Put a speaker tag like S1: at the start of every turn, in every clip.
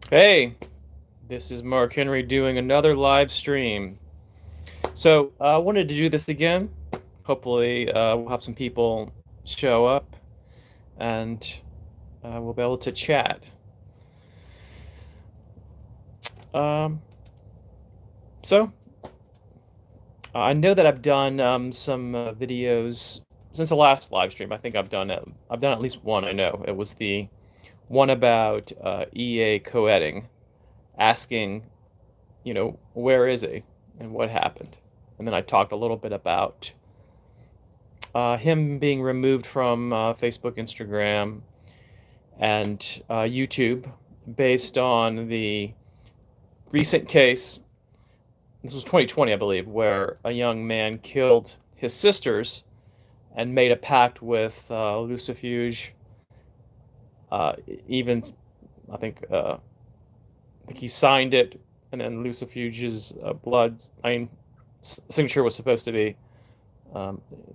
S1: Hey, this is Mark Henry doing another live stream. So I wanted to do this again. Hopefully, we'll have some people show up and we'll be able to chat. Um, so I know that I've done some videos since the last live stream. I think I've done at least one. I know it was the one about EA co-editing, asking, where is he and what happened, and then I talked a little bit about him being removed from Facebook, Instagram, and YouTube based on the recent case. This was 2020, I believe, where a young man killed his sisters and made a pact with Lucifuge. Even, I think, he signed it, and then Lucifuge's signature was supposed to be.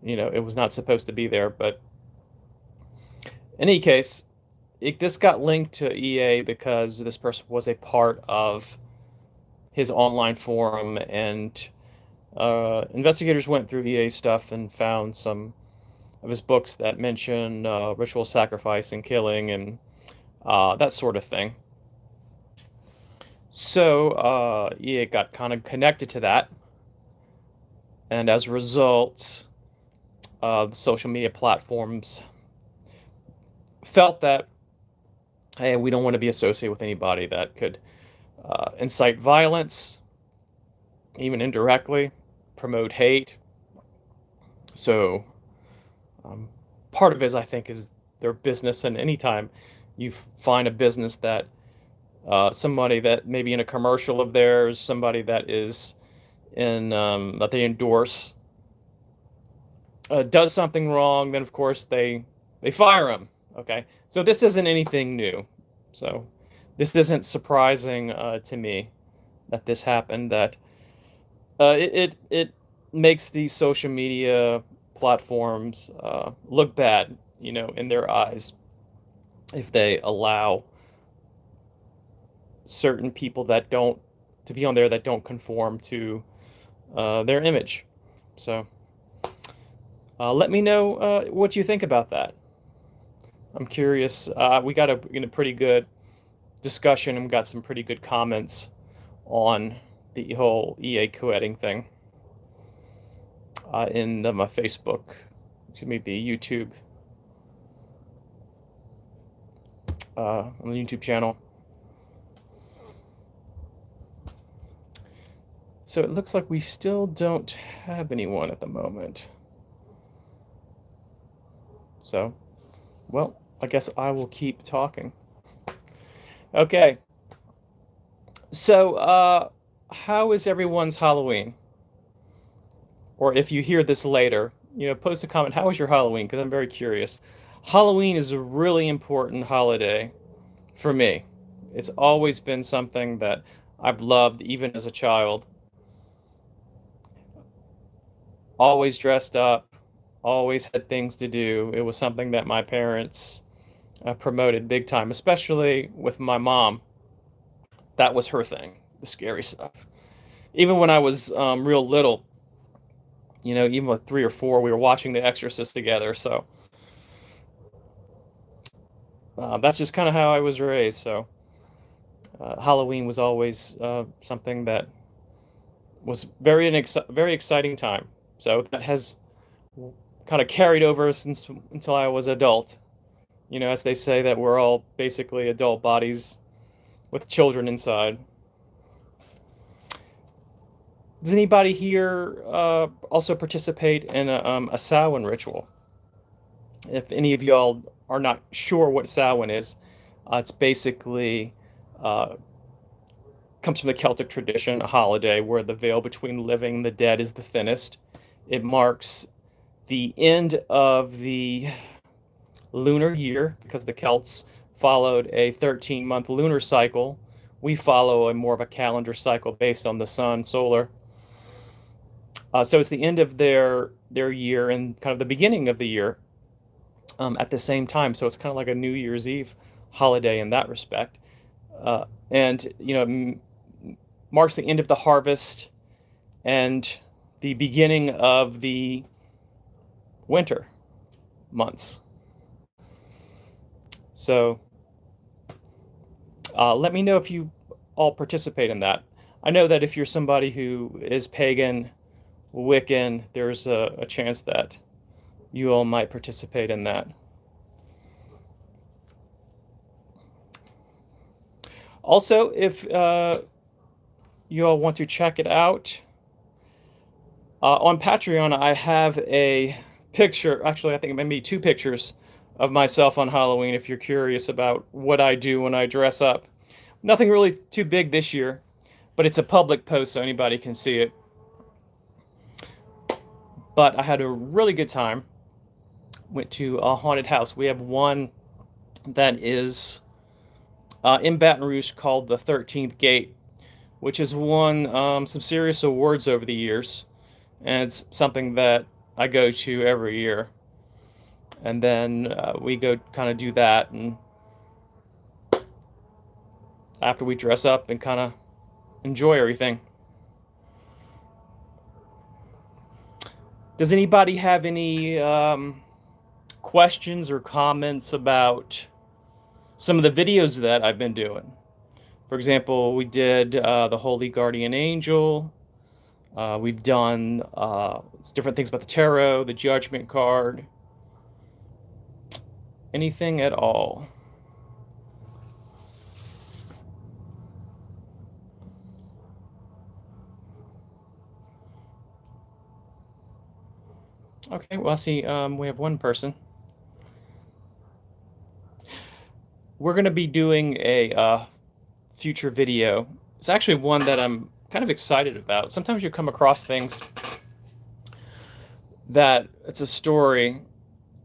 S1: It was not supposed to be there, but in any case, this got linked to EA because this person was a part of his online forum, and investigators went through EA stuff and found some of his books that mention ritual sacrifice and killing and that sort of thing. So EA got kind of connected to that, and as a result, the social media platforms felt that, hey, we don't want to be associated with anybody that could incite violence, even indirectly, promote hate. So part of it, I think, is their business. And anytime you find a business that somebody that maybe in a commercial of theirs, somebody that is in that they endorse does something wrong, then of course they fire them. Okay, so this isn't anything new. So this isn't surprising to me that this happened. That it makes these social media platforms look bad, in their eyes, if they allow certain people that don't to be on there that don't conform to their image. So let me know what you think about that. I'm curious. We got a pretty good discussion and got some pretty good comments on the whole EA co-editing thing in my Facebook, excuse me, the YouTube, on the YouTube channel. So it looks like we still don't have anyone at the moment. So, well, I guess I will keep talking. Okay. So, how is everyone's Halloween? Or if you hear this later, post a comment. How was your Halloween? Because I'm very curious. Halloween is a really important holiday for me. It's always been something that I've loved, even as a child. Always dressed up, always had things to do. It was something that my parents promoted big time, especially with my mom. That was her thing, the scary stuff. Even when I was real little, even with 3 or 4, we were watching The Exorcist together. So that's just kind of how I was raised. So Halloween was always something that was very exciting time. So that has kind of carried over since until I was adult. As they say that we're all basically adult bodies with children inside. Does anybody here also participate in a Samhain ritual? If any of y'all are not sure what Samhain is, it's basically comes from the Celtic tradition, a holiday where the veil between the living and the dead is the thinnest. It marks the end of the lunar year because the Celts followed a 13-month lunar cycle. We follow a more of a calendar cycle based on the sun, solar. So it's the end of their year and kind of the beginning of the year at the same time. So it's kind of like a New Year's Eve holiday in that respect. and marks the end of the harvest and the beginning of the winter months. So let me know if you all participate in that. I know that if you're somebody who is pagan, Wiccan, there's a chance that you all might participate in that. Also, if you all want to check it out, on Patreon, I have a picture, actually, I think maybe 2 pictures of myself on Halloween if you're curious about what I do when I dress up. Nothing really too big this year, but it's a public post so anybody can see it. But I had a really good time. Went to a haunted house. We have one that is in Baton Rouge called the 13th Gate, which has won some serious awards over the years. And it's something that I go to every year. And then we go kind of do that, and after we dress up and kind of enjoy everything. Does anybody have any questions or comments about some of the videos that I've been doing? For example, we did the Holy Guardian Angel. We've done different things about the tarot, the Judgment card. Anything at all? Okay, well, I see we have one person. We're going to be doing a future video. It's actually one that I'm kind of excited about. Sometimes you come across things that it's a story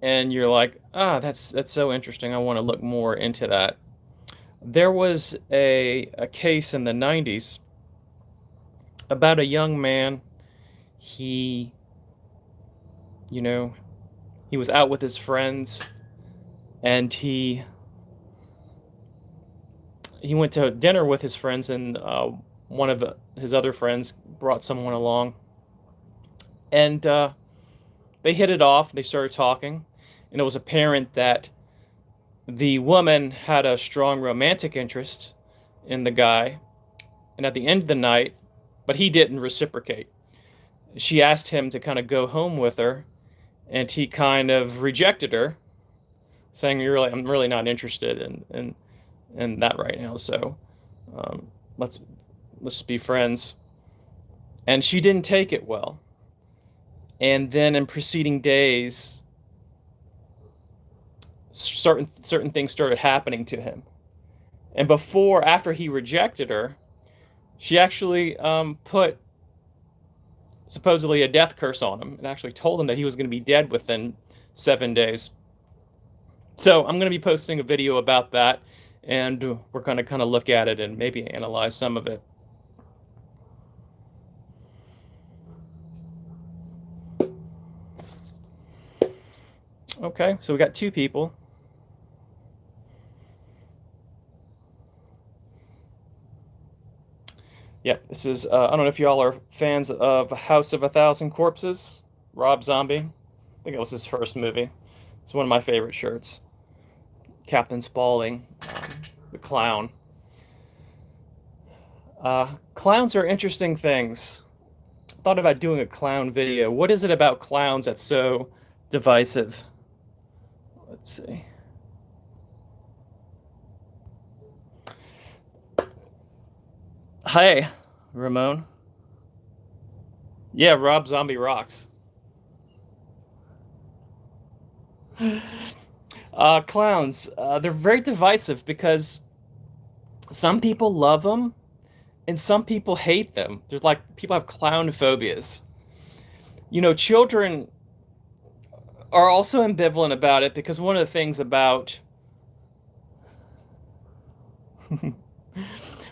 S1: and you're like, that's so interesting. I want to look more into that. There was a case in the 90s about a young man. He was out with his friends, and he went to dinner with his friends, and one of his other friends brought someone along, and they hit it off. They started talking, and it was apparent that the woman had a strong romantic interest in the guy, and at the end of the night, but he didn't reciprocate. She asked him to kind of go home with her, and he kind of rejected her, saying, I'm really not interested in that right now. So let's be friends. And she didn't take it well. And then in preceding days, certain things started happening to him. And after he rejected her, she actually put supposedly a death curse on him, and actually told him that he was going to be dead within 7 days. So I'm going to be posting a video about that, and we're going to kind of look at it and maybe analyze some of it. Okay, so we got 2 people. Yeah, this is, I don't know if y'all are fans of House of a Thousand Corpses, Rob Zombie. I think it was his first movie. It's one of my favorite shirts. Captain Spaulding, the clown. Clowns are interesting things. I thought about doing a clown video. What is it about clowns that's so divisive? Let's see. Hey, Ramon. Yeah, Rob Zombie rocks. Clowns, they're very divisive because some people love them and some people hate them. There's people have clown phobias. Children are also ambivalent about it because one of the things about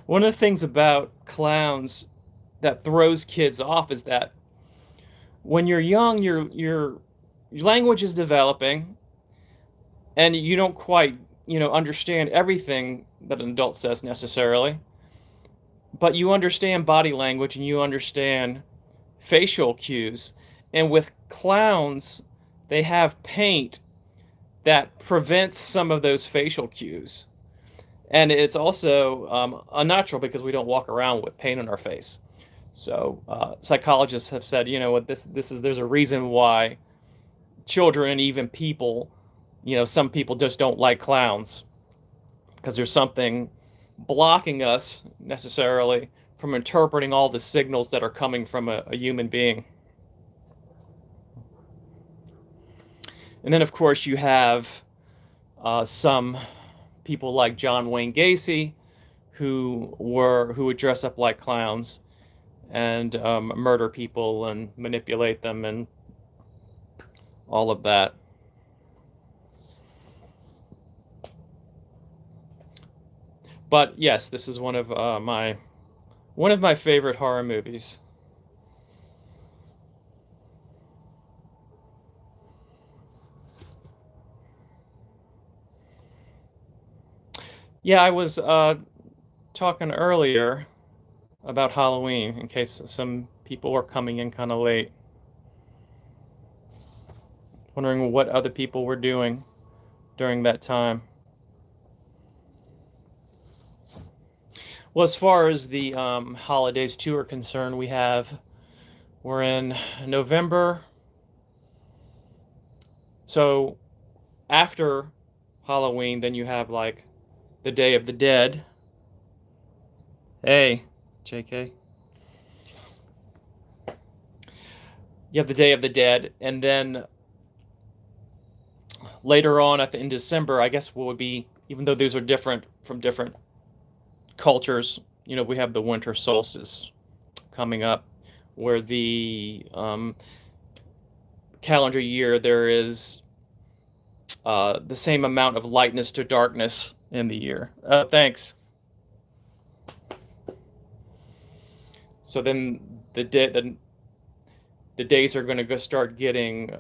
S1: one of the things about clowns that throws kids off is that when you're young, your language is developing, and you don't quite understand everything that an adult says necessarily, but you understand body language and you understand facial cues. And with clowns, they have paint that prevents some of those facial cues. And it's also unnatural because we don't walk around with paint on our face. So psychologists have said, what this is. There's a reason why children and even people, some people just don't like clowns because there's something blocking us necessarily from interpreting all the signals that are coming from a human being. And then, of course, you have some people like John Wayne Gacy who would dress up like clowns and murder people and manipulate them and all of that. But yes, this is one of my favorite horror movies. Yeah, I was talking earlier about Halloween in case some people were coming in kind of late, wondering what other people were doing during that time. Well, as far as the holidays too are concerned, we're in November. So after Halloween, then you have like the Day of the Dead. Hey, JK. You have the Day of the Dead, and then later on in December, I guess what would be, even though these are different from different cultures, we have the winter solstice coming up, where the calendar year there is the same amount of lightness to darkness in the year. Thanks. So then the days are going to start getting. It's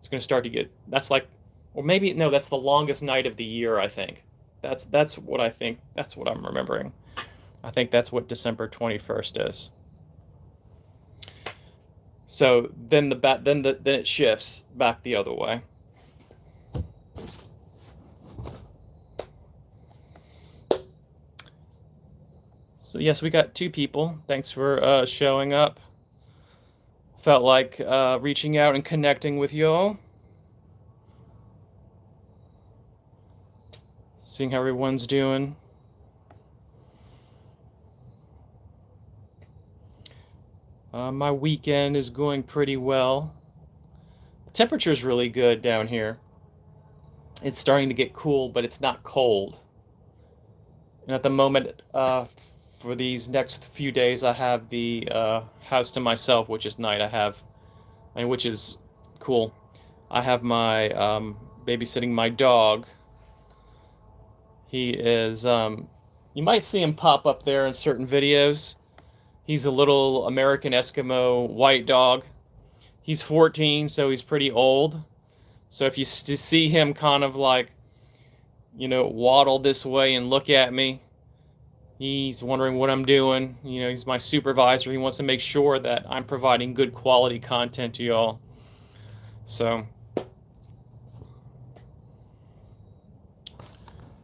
S1: going to start to get. That's like, or maybe no. That's the longest night of the year. I think. That's what I think. That's what I'm remembering. I think that's what December 21st is. So then then it shifts back the other way. So yes, we got 2 people. Thanks for showing up. Felt like reaching out and connecting with y'all. Seeing how everyone's doing. My weekend is going pretty well. The temperature's really good down here. It's starting to get cool, but it's not cold. And at the moment, for these next few days, I have the house to myself, which is nice. Which is cool. I have my babysitting my dog. He is, you might see him pop up there in certain videos. He's a little American Eskimo white dog. He's 14, so he's pretty old. So if you see him kind of like, waddle this way and look at me, he's wondering what I'm doing. He's my supervisor. He wants to make sure that I'm providing good quality content to y'all. So,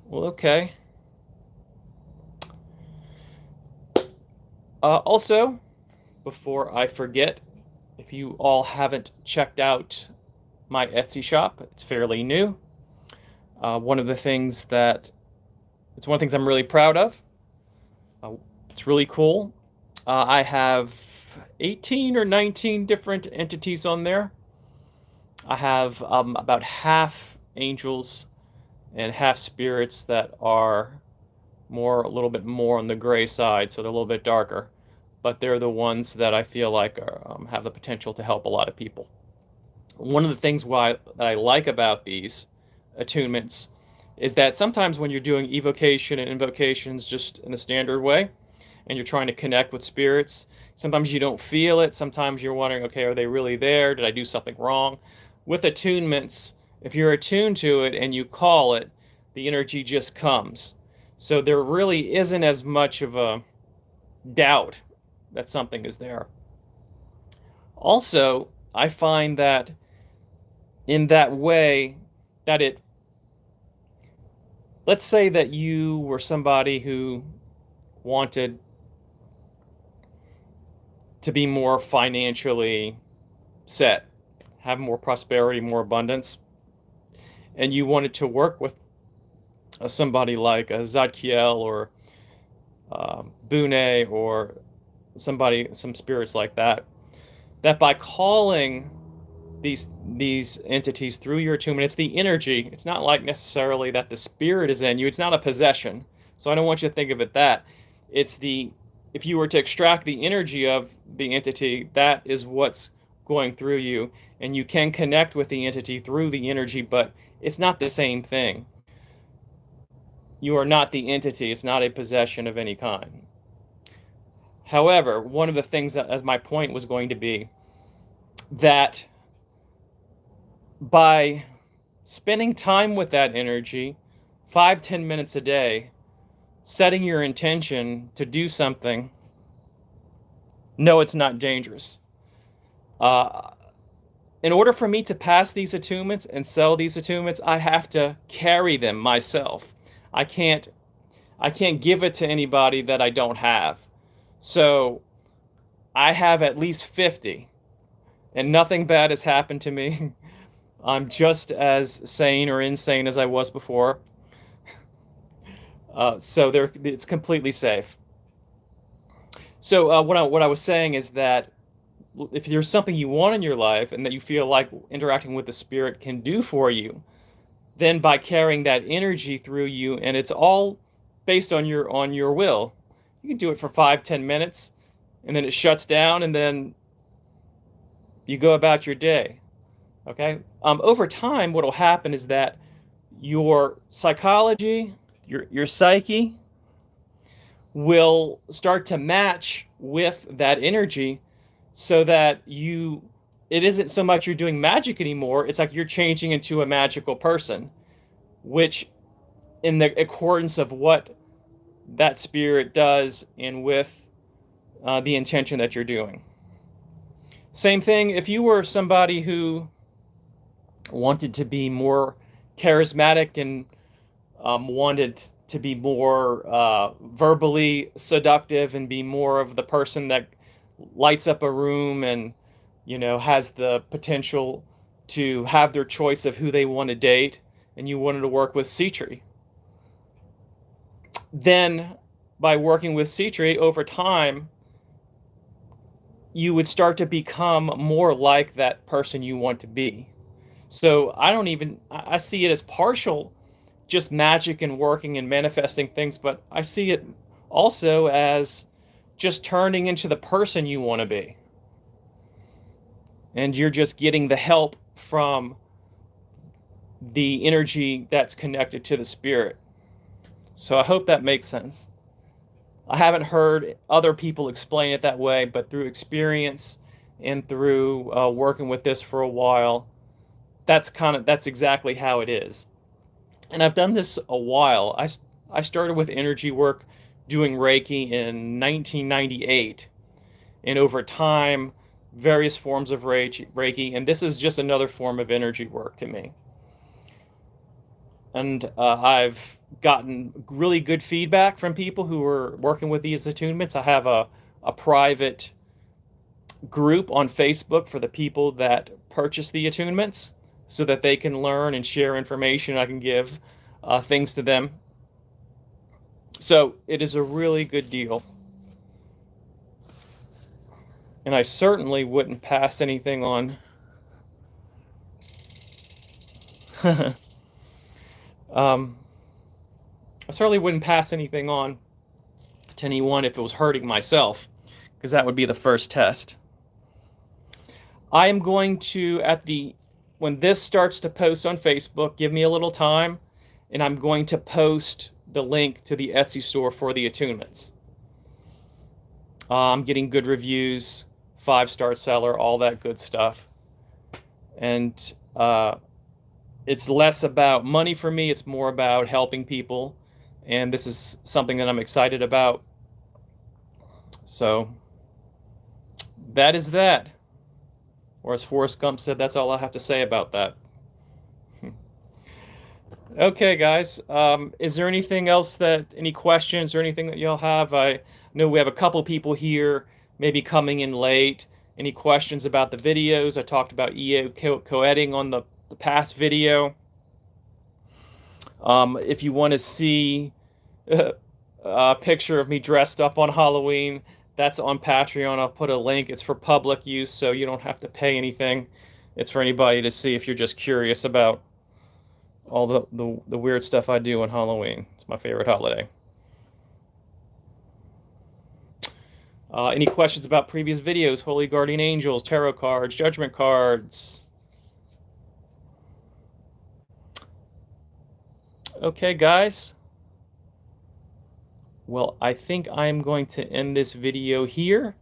S1: well, okay. Also, before I forget, if you all haven't checked out my Etsy shop, it's fairly new. One of the things I'm really proud of. It's really cool. I have 18 or 19 different entities on there. I have about half angels and half spirits that are a little bit more on the gray side, so they're a little bit darker. But they're the ones that I feel like have the potential to help a lot of people. One of the things that I like about these attunements is that sometimes when you're doing evocation and invocations just in the standard way, and you're trying to connect with spirits, sometimes you don't feel it. Sometimes you're wondering, okay, are they really there? Did I do something wrong? With attunements, If you're attuned to it and you call it, the energy just comes. So there really isn't as much of a doubt that something is there. Also, I find that in that way, that it, let's say that you were somebody who wanted to be more financially set, have more prosperity, more abundance, and you wanted to work with somebody like a Zadkiel or Bune or some spirits like that, that by calling these entities through your attunement, it's the energy. It's not like necessarily that the spirit is in you. It's not a possession. So I don't want you to think of it that. It's the, if you were to extract the energy of the entity, that is what's going through you, and you can connect with the entity through the energy, but it's not the same thing. You are not the entity. It's not a possession of any kind. However, one of the things that, as my point was going to be, that by spending time with that energy, 5-10 minutes a day, setting your intention to do something, no, it's not dangerous. Uh, in order for me to pass these attunements and sell these attunements, I have to carry them myself. I can't give it to anybody that I don't have. So I have at least 50, and nothing bad has happened to me. I'm just as sane or insane as I was before. So it's completely safe. So what I was saying is that if there's something you want in your life and that you feel like interacting with the spirit can do for you, then by carrying that energy through you, and it's all based on your will, you can do it for 5-10 minutes, and then it shuts down, and then you go about your day. Okay. Over time, what will happen is that your psychology, your psyche, will start to match with that energy, so that it isn't so much you're doing magic anymore. It's like you're changing into a magical person, which, in the accordance of what that spirit does and with the intention that you're doing. Same thing if you were somebody who wanted to be more charismatic and wanted to be more verbally seductive and be more of the person that lights up a room and, has the potential to have their choice of who they want to date, and you wanted to work with Citri. Then by working with Citri over time, you would start to become more like that person you want to be. So I see it as partial, just magic and working and manifesting things, but I see it also as just turning into the person you want to be. And you're just getting the help from the energy that's connected to the spirit. So I hope that makes sense. I haven't heard other people explain it that way, but through experience and through working with this for a while, that's exactly how it is. And I've done this a while. I started with energy work doing Reiki in 1998, and over time, various forms of Reiki, and this is just another form of energy work to me. And I've gotten really good feedback from people who are working with these attunements. I have a private group on Facebook for the people that purchase the attunements, so that they can learn and share information. I can give things to them. So it is a really good deal. And I certainly wouldn't pass anything on. I certainly wouldn't pass anything on to anyone if it was hurting myself, because that would be the first test. I am going to, when this starts to post on Facebook, give me a little time, and I'm going to post the link to the Etsy store for the attunements. I'm getting good reviews, 5-star seller, all that good stuff. And it's less about money for me, it's more about helping people, and this is something that I'm excited about. So that is that. Or as Forrest Gump said, that's all I have to say about that. Okay, guys. Is there anything else any questions or anything that y'all have? I know we have a couple people here, maybe coming in late. Any questions about the videos? I talked about EO co-editing on the past video. If you want to see a picture of me dressed up on Halloween, that's on Patreon. I'll put a link. It's for public use, so you don't have to pay anything. It's for anybody to see if you're just curious about all the weird stuff I do on Halloween. It's my favorite holiday. Any questions about previous videos? Holy Guardian Angels, Tarot cards, Judgment cards. Okay, guys. Well, I think I'm going to end this video here.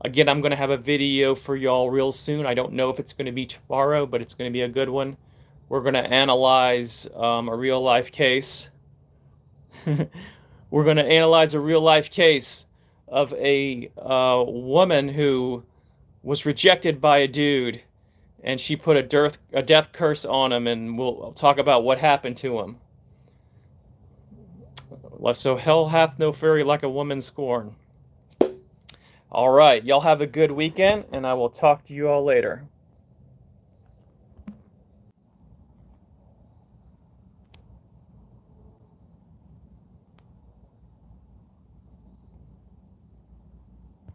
S1: Again, I'm going to have a video for y'all real soon. I don't know if it's going to be tomorrow, but it's going to be a good one. We're going to analyze a real-life case. We're going to analyze a real-life case of a woman who was rejected by a dude, and she put a death curse on him, and we'll talk about what happened to him. So hell hath no fury like a woman scorn. All right, y'all have a good weekend, and I will talk to you all later.